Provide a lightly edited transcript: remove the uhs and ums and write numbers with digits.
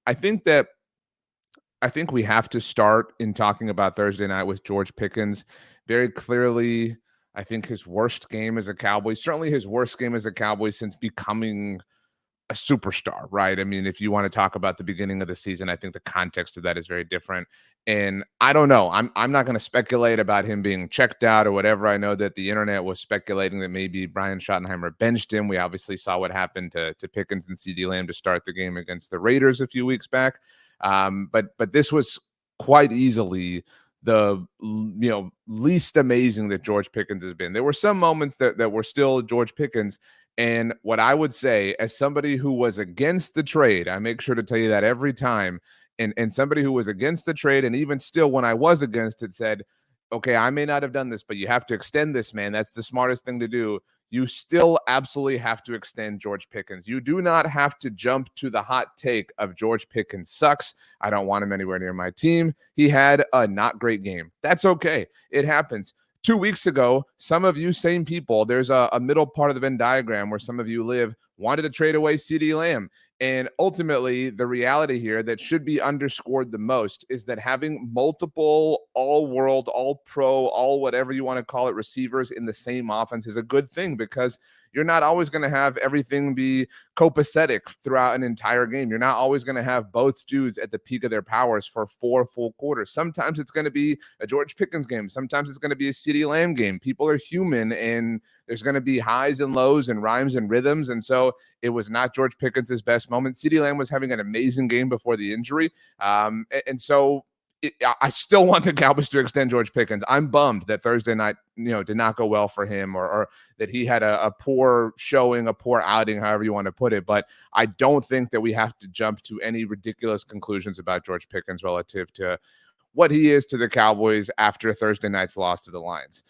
I think that I think we have to start in talking about Thursday night with George Pickens. Very clearly, I think his worst game as a Cowboy, certainly his worst game as a Cowboy since becoming a superstar, right? I mean, if you want to talk about the beginning of the season, I think the context of that is very different. And I don't know. I'm not going to speculate about him being checked out or whatever. I know that the internet was speculating that maybe Brian Schottenheimer benched him. We obviously saw what happened to Pickens and CD Lamb to start the game against the Raiders a few weeks back. But this was quite easily the least amazing that George Pickens has been. There were some moments that were still George Pickens. And what I would say, as somebody who was against the trade, I make sure to tell you that every time, and somebody who was against the trade, and even still when I was against it, said, okay, I may not have done this, but you have to extend this, man. That's the smartest thing to do. You still absolutely have to extend George Pickens. You do not have to jump to the hot take of George Pickens sucks. I don't want him anywhere near my team. He had a not great game. That's okay. It happens. 2 weeks ago, some of you same people, there's a middle part of the Venn diagram where some of you live, wanted to trade away CD Lamb. And ultimately, the reality here that should be underscored the most is that having multiple all-world, all-pro, all whatever you want to call it, receivers in the same offense is a good thing, because you're not always going to have everything be copacetic throughout an entire game. You're not always going to have both dudes at the peak of their powers for 4 full quarters. Sometimes it's going to be a George Pickens game. Sometimes it's going to be a CeeDee Lamb game. People are human, and there's going to be highs and lows and rhymes and rhythms. And so it was not George Pickens' best moment. CeeDee Lamb was having an amazing game before the injury. I still want the Cowboys to extend George Pickens. I'm bummed that Thursday night, did not go well for him, or that he had a poor showing, a poor outing, however you want to put it. But I don't think that we have to jump to any ridiculous conclusions about George Pickens relative to what he is to the Cowboys after Thursday night's loss to the Lions.